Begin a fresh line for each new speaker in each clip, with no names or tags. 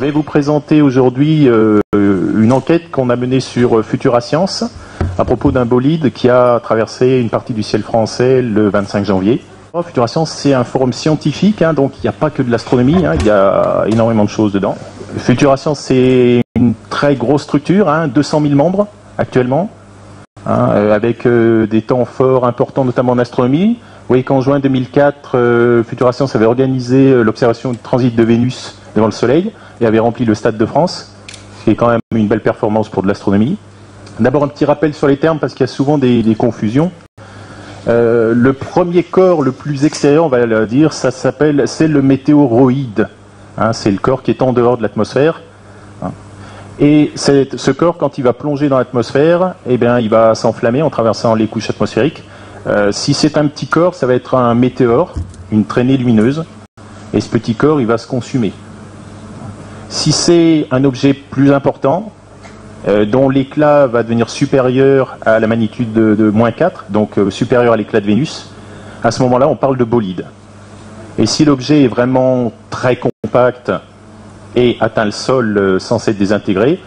vais vous présenter aujourd'hui une enquête qu'on a menée sur Futura Science à propos d'un bolide qui a traversé une partie du ciel français le 25 janvier. Futura Science, c'est un forum scientifique, donc il n'y a pas que de l'astronomie, il y a énormément de choses dedans. Futura Science, c'est une très grosse structure, 200 000 membres actuellement, avec des temps forts importants, notamment en astronomie. Vous voyez qu'en juin 2004, Futura Science avait organisé l'observation du transit de Vénus devant le Soleil et avait rempli le Stade de France, ce qui est quand même une belle performance pour de l'astronomie. D'abord un petit rappel sur les termes parce qu'il y a souvent des confusions. Le premier corps le plus extérieur, on va le dire, c'est le météoroïde. C'est le corps qui est en dehors de l'atmosphère. Et ce corps, quand il va plonger dans l'atmosphère, il va s'enflammer en traversant les couches atmosphériques. Si c'est un petit corps, ça va être un météore, une traînée lumineuse, et ce petit corps, il va se consumer. Si c'est un objet plus important, dont l'éclat va devenir supérieur à la magnitude de -4, donc supérieur à l'éclat de Vénus, à ce moment-là, on parle de bolide. Et si l'objet est vraiment très compact et atteint le sol sans s'être désintégré,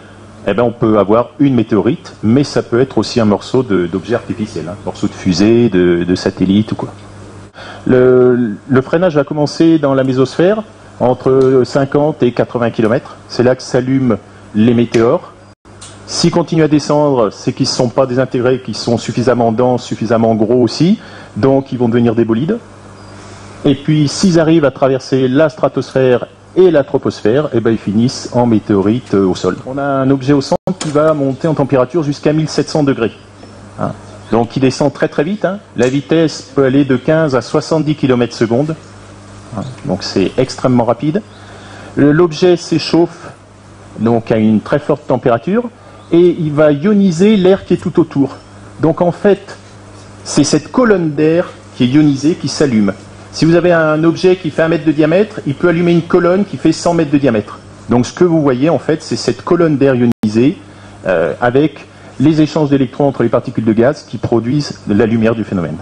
on peut avoir une météorite, mais ça peut être aussi un morceau d'objet artificiel, un morceau de fusée, de satellite ou quoi. Le freinage va commencer dans la mésosphère, entre 50 et 80 km. C'est là que s'allument les météores. S'ils continuent à descendre, c'est qu'ils ne sont pas désintégrés, qu'ils sont suffisamment denses, suffisamment gros aussi, donc ils vont devenir des bolides. Et puis s'ils arrivent à traverser la stratosphère et la troposphère, ils finissent en météorite au sol. On a un objet au centre qui va monter en température jusqu'à 1700 degrés. Donc il descend très très vite. La vitesse peut aller de 15 à 70 km/s. Donc c'est extrêmement rapide. L'objet s'échauffe donc à une très forte température et il va ioniser l'air qui est tout autour. Donc en fait, c'est cette colonne d'air qui est ionisée qui s'allume. Si vous avez un objet qui fait 1 mètre de diamètre, il peut allumer une colonne qui fait 100 mètres de diamètre. Donc ce que vous voyez en fait, c'est cette colonne d'air ionisée avec les échanges d'électrons entre les particules de gaz qui produisent la lumière du phénomène.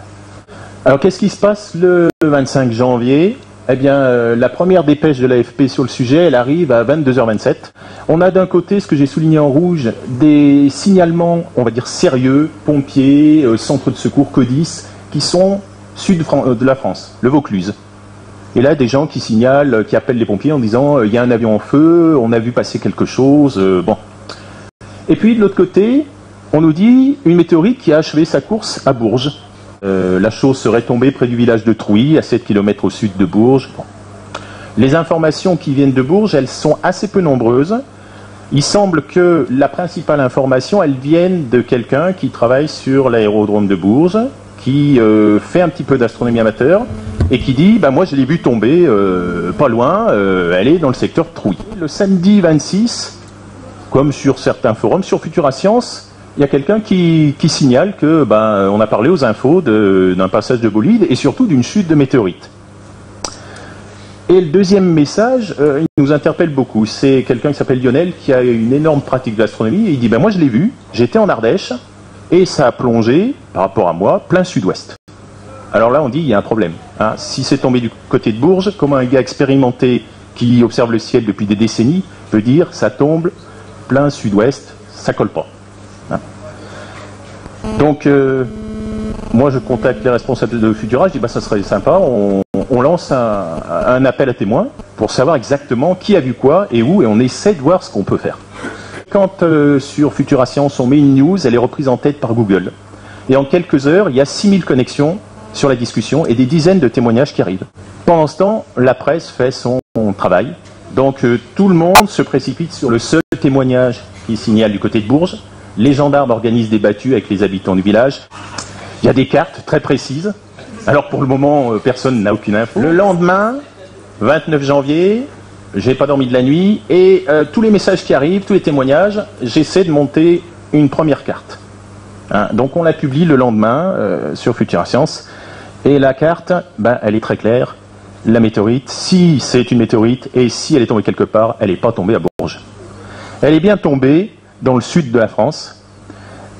Alors qu'est-ce qui se passe le 25 janvier ? La première dépêche de l'AFP sur le sujet, elle arrive à 22h27. On a d'un côté, ce que j'ai souligné en rouge, des signalements, on va dire sérieux, pompiers, centres de secours, CODIS, qui sont sud de la France, le Vaucluse. Et là, des gens qui signalent, qui appellent les pompiers en disant il y a un avion en feu, on a vu passer quelque chose, bon. Et puis de l'autre côté, on nous dit une météorite qui a achevé sa course à Bourges. La chose serait tombée près du village de Trouy, à 7 km au sud de Bourges. Bon. Les informations qui viennent de Bourges, elles sont assez peu nombreuses. Il semble que la principale information, elle vienne de quelqu'un qui travaille sur l'aérodrome de Bourges, qui fait un petit peu d'astronomie amateur, et qui dit moi je l'ai vu tomber pas loin, elle est dans le secteur Trouy. Le samedi 26, comme sur certains forums, sur Futura Science, il y a quelqu'un qui signale que on a parlé aux infos d'un passage de bolide et surtout d'une chute de météorite. Et le deuxième message, il nous interpelle beaucoup. C'est quelqu'un qui s'appelle Lionel, qui a une énorme pratique de l'astronomie, et il dit moi je l'ai vu, j'étais en Ardèche, et ça a plongé, par rapport à moi, plein sud-ouest. Alors là on dit il y a un problème. Si c'est tombé du côté de Bourges, comment un gars expérimenté qui observe le ciel depuis des décennies peut dire ça tombe plein sud-ouest, ça colle pas. Donc, moi je contacte les responsables de Futura, je dis ça serait sympa, on lance un appel à témoins pour savoir exactement qui a vu quoi et où, et on essaie de voir ce qu'on peut faire. Quand sur Futura Science on met une news, elle est reprise en tête par Google. Et en quelques heures, il y a 6000 connexions sur la discussion et des dizaines de témoignages qui arrivent. Pendant ce temps, la presse fait son travail. Donc tout le monde se précipite sur le seul témoignage qui signale du côté de Bourges. Les gendarmes organisent des battues avec les habitants du village. Il y a des cartes très précises. Alors pour le moment, personne n'a aucune info. Le lendemain, 29 janvier, j'ai pas dormi de la nuit, et tous les messages qui arrivent, tous les témoignages, j'essaie de monter une première carte. Donc on la publie le lendemain sur Futura Science. Et la carte, elle est très claire. La météorite, si c'est une météorite, et si elle est tombée quelque part, elle n'est pas tombée à Bourges. Elle est bien tombée dans le sud de la France,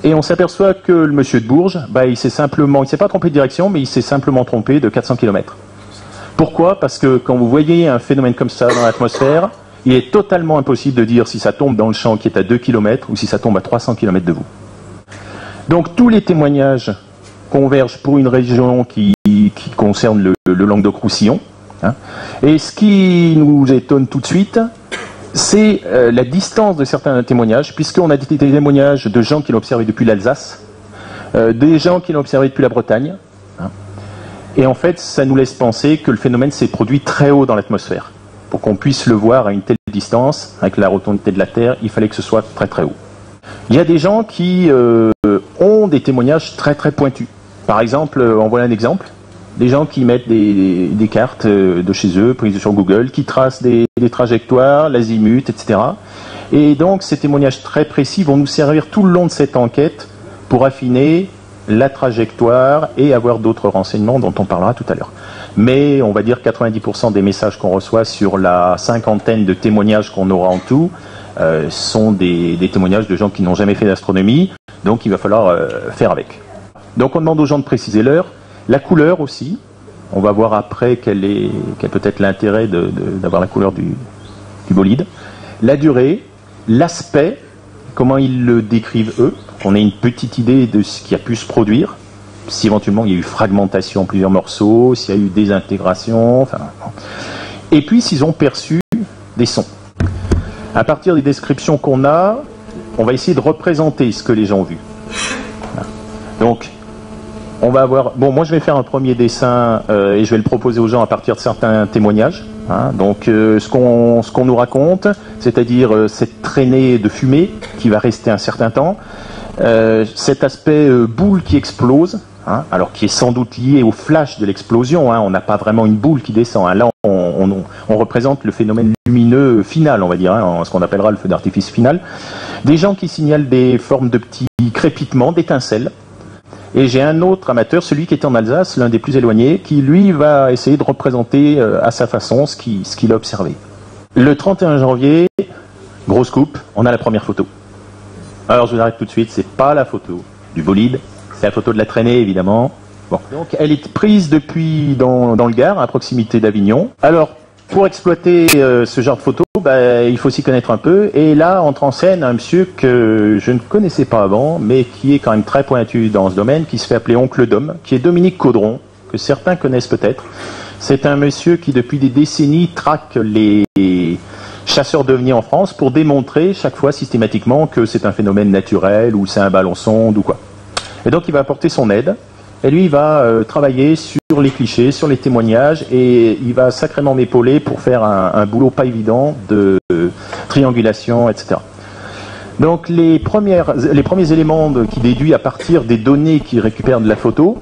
et on s'aperçoit que le monsieur de Bourges, il s'est pas trompé de direction, mais il s'est simplement trompé de 400 km. Pourquoi ? Parce que quand vous voyez un phénomène comme ça dans l'atmosphère, il est totalement impossible de dire si ça tombe dans le champ qui est à 2 km ou si ça tombe à 300 km de vous. Donc tous les témoignages convergent pour une région qui concerne le Languedoc-Roussillon. Hein. Et ce qui nous étonne tout de suite, c'est la distance de certains témoignages, puisqu'on a des témoignages de gens qui l'ont observé depuis l'Alsace, des gens qui l'ont observé depuis la Bretagne. Hein. Et en fait, ça nous laisse penser que le phénomène s'est produit très haut dans l'atmosphère. Pour qu'on puisse le voir à une telle distance, avec la rotondité de la Terre, il fallait que ce soit très très haut. Il y a des gens qui ont des témoignages très très pointus. Par exemple, on voit un exemple, des gens qui mettent des cartes de chez eux, prises sur Google, qui tracent des trajectoires, l'azimut, etc. Et donc ces témoignages très précis vont nous servir tout le long de cette enquête pour affiner la trajectoire et avoir d'autres renseignements dont on parlera tout à l'heure. Mais on va dire 90% des messages qu'on reçoit sur la cinquantaine de témoignages qu'on aura en tout sont des témoignages de gens qui n'ont jamais fait d'astronomie, donc il va falloir faire avec. Donc on demande aux gens de préciser l'heure, la couleur aussi, on va voir après quel peut être l'intérêt d'avoir la couleur du bolide, la durée, l'aspect, comment ils le décrivent eux, qu'on ait une petite idée de ce qui a pu se produire, si éventuellement il y a eu fragmentation en plusieurs morceaux, s'il y a eu désintégration, enfin, et puis s'ils ont perçu des sons. À partir des descriptions qu'on a, on va essayer de représenter ce que les gens ont vu. Donc, on va avoir... Bon, moi je vais faire un premier dessin et je vais le proposer aux gens à partir de certains témoignages. Hein. Donc ce qu'on nous raconte, c'est-à-dire cette traînée de fumée qui va rester un certain temps, cet aspect boule qui explose, hein, alors qui est sans doute lié au flash de l'explosion. Hein. On n'a pas vraiment une boule qui descend. Hein. Là, on représente le phénomène lumineux final, on va dire, hein, ce qu'on appellera le feu d'artifice final. Des gens qui signalent des formes de petits crépitements, d'étincelles. Et j'ai un autre amateur, celui qui était en Alsace, l'un des plus éloignés, qui lui va essayer de représenter à sa façon ce qu'il a observé. Le 31 janvier, grosse coupe, on a la première photo. Alors je vous arrête tout de suite, c'est pas la photo du bolide, c'est la photo de la traînée évidemment. Bon. Donc elle est prise depuis dans le Gard, à proximité d'Avignon. Alors pour exploiter ce genre de photo, il faut s'y connaître un peu. Et là, entre en scène un monsieur que je ne connaissais pas avant, mais qui est quand même très pointu dans ce domaine, qui se fait appeler Oncle Dom, qui est Dominique Caudron, que certains connaissent peut-être. C'est un monsieur qui, depuis des décennies, traque les chasseurs d'ovnis en France pour démontrer chaque fois systématiquement que c'est un phénomène naturel ou c'est un ballon sonde ou quoi. Et donc il va apporter son aide. Et lui, il va travailler sur les clichés, sur les témoignages, et il va sacrément m'épauler pour faire un boulot pas évident de triangulation, etc. Donc les premiers éléments qu'il déduit à partir des données qu'il récupère de la photo,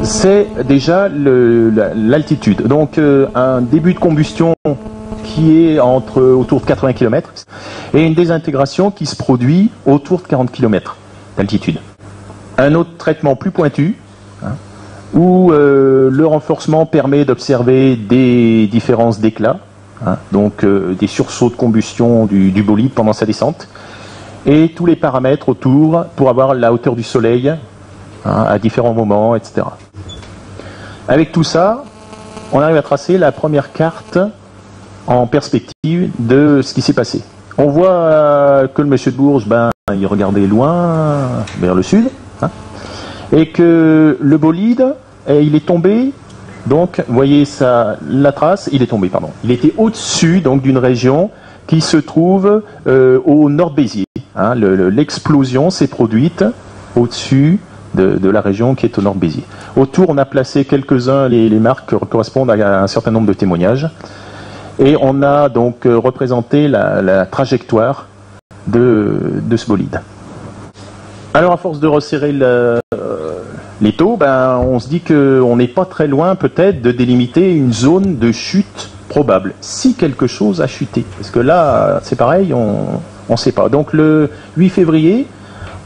c'est déjà l'altitude. Donc un début de combustion qui est autour de 80 km, et une désintégration qui se produit autour de 40 km d'altitude. Un autre traitement plus pointu, hein, où le renforcement permet d'observer des différences d'éclat, hein, donc des sursauts de combustion du bolide pendant sa descente, et tous les paramètres autour pour avoir la hauteur du soleil, hein, à différents moments, etc. Avec tout ça, on arrive à tracer la première carte en perspective de ce qui s'est passé. On voit que le monsieur de Bourges, il regardait loin, vers le sud, hein, et que le bolide, il est tombé, donc, vous voyez la trace, il est tombé, pardon. Il était au-dessus, donc, d'une région qui se trouve au nord de Béziers. Hein, l'explosion s'est produite au-dessus de la région qui est au nord de Béziers. Autour, on a placé quelques-uns, les marques correspondent à un certain nombre de témoignages. Et on a donc représenté la trajectoire de ce bolide. Alors à force de resserrer les taux, on se dit qu'on n'est pas très loin peut-être de délimiter une zone de chute probable, si quelque chose a chuté. Parce que là, c'est pareil, on ne sait pas. Donc le 8 février,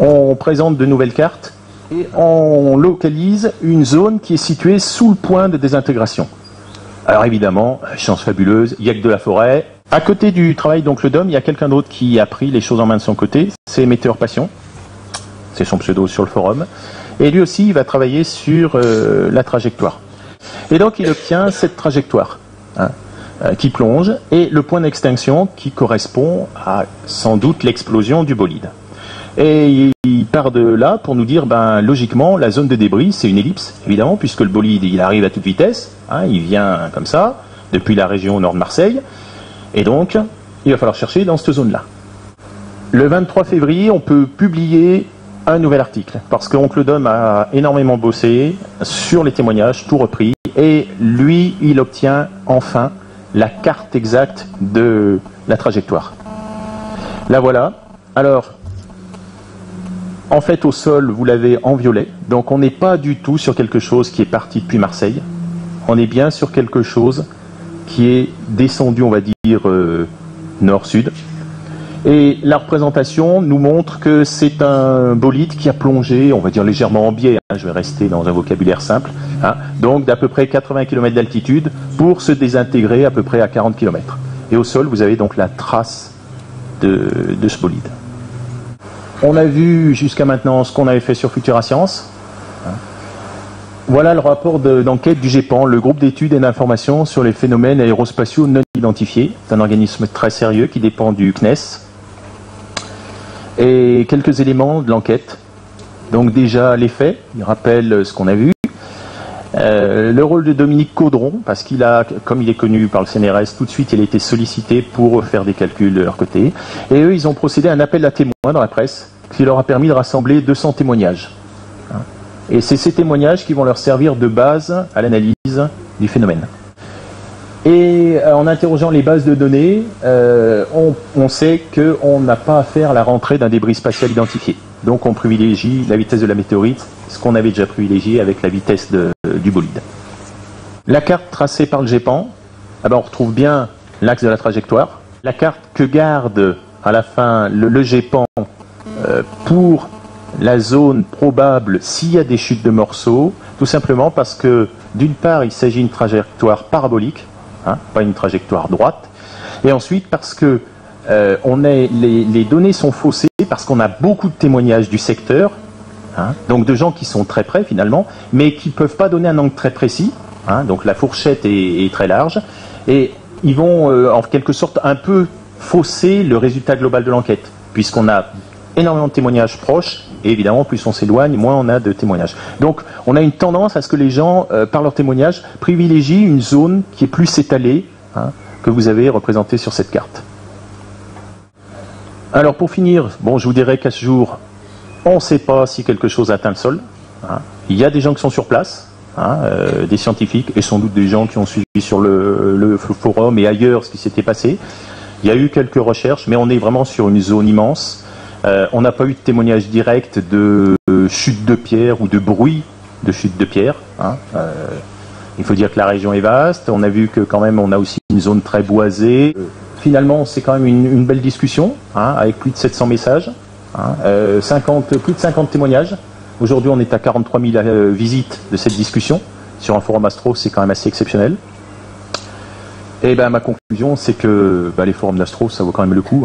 on présente de nouvelles cartes et on localise une zone qui est située sous le point de désintégration. Alors évidemment, chance fabuleuse, il n'y a que de la forêt. À côté du travail d'Oncle Dom, il y a quelqu'un d'autre qui a pris les choses en main de son côté, c'est Météor Passion, c'est son pseudo sur le forum, et lui aussi il va travailler sur la trajectoire. Et donc il obtient cette trajectoire. Hein. qui plonge, et le point d'extinction qui correspond à sans doute l'explosion du bolide. Et il part de là pour nous dire, logiquement, la zone de débris, c'est une ellipse, évidemment, puisque le bolide, il arrive à toute vitesse, il vient comme ça, depuis la région au nord de Marseille, et donc, il va falloir chercher dans cette zone-là. Le 23 février, on peut publier un nouvel article, parce que Oncle Dom a énormément bossé sur les témoignages, tout repris, et lui, il obtient enfin la carte exacte de la trajectoire. La voilà. Alors, en fait, au sol, vous l'avez en violet, donc on n'est pas du tout sur quelque chose qui est parti depuis Marseille, on est bien sur quelque chose qui est descendu, on va dire, nord-sud. Et la représentation nous montre que c'est un bolide qui a plongé, on va dire légèrement en biais, je vais rester dans un vocabulaire simple, donc d'à peu près 80 km d'altitude pour se désintégrer à peu près à 40 km. Et au sol, vous avez donc la trace de ce bolide. On a vu jusqu'à maintenant ce qu'on avait fait sur Futura Science. Voilà le rapport d'enquête du GEPAN, le groupe d'études et d'informations sur les phénomènes aérospatiaux non identifiés. C'est un organisme très sérieux qui dépend du CNES. Et quelques éléments de l'enquête. Donc déjà les faits, il rappelle ce qu'on a vu. Le rôle de Dominique Caudron, parce qu'il a, comme il est connu par le CNRS, tout de suite il a été sollicité pour faire des calculs de leur côté. Et eux, ils ont procédé à un appel à témoins dans la presse, qui leur a permis de rassembler 200 témoignages. Et c'est ces témoignages qui vont leur servir de base à l'analyse du phénomène. Et en interrogeant les bases de données, on sait qu'on n'a pas à faire la rentrée d'un débris spatial identifié. Donc on privilégie la vitesse de la météorite, ce qu'on avait déjà privilégié avec la vitesse du bolide. La carte tracée par le GEPAN, on retrouve bien l'axe de la trajectoire. La carte que garde à la fin le GEPAN pour la zone probable s'il y a des chutes de morceaux, tout simplement parce que d'une part il s'agit d'une trajectoire parabolique, pas une trajectoire droite, et ensuite parce que les données sont faussées parce qu'on a beaucoup de témoignages du secteur, donc de gens qui sont très près finalement, mais qui ne peuvent pas donner un angle très précis, donc la fourchette est très large, et ils vont en quelque sorte un peu fausser le résultat global de l'enquête, puisqu'on a énormément de témoignages proches, et évidemment plus on s'éloigne, moins on a de témoignages. Donc on a une tendance à ce que les gens, par leurs témoignages, privilégient une zone qui est plus étalée, que vous avez représentée sur cette carte. Alors pour finir, je vous dirais qu'à ce jour, on ne sait pas si quelque chose atteint le sol. Il y a des gens qui sont sur place, des scientifiques, et sans doute des gens qui ont suivi sur le forum et ailleurs ce qui s'était passé. Il y a eu quelques recherches, mais on est vraiment sur une zone immense. On n'a pas eu de témoignage direct de chute de pierre ou de bruit de chute de pierre. Il faut dire que la région est vaste. On a vu que quand même on a aussi une zone très boisée. Finalement, c'est quand même une belle discussion, avec plus de 700 messages, plus de 50 témoignages. Aujourd'hui, on est à 43 000 visites de cette discussion. Sur un forum astro, c'est quand même assez exceptionnel. Et ma conclusion, c'est que les forums d'astro, ça vaut quand même le coup.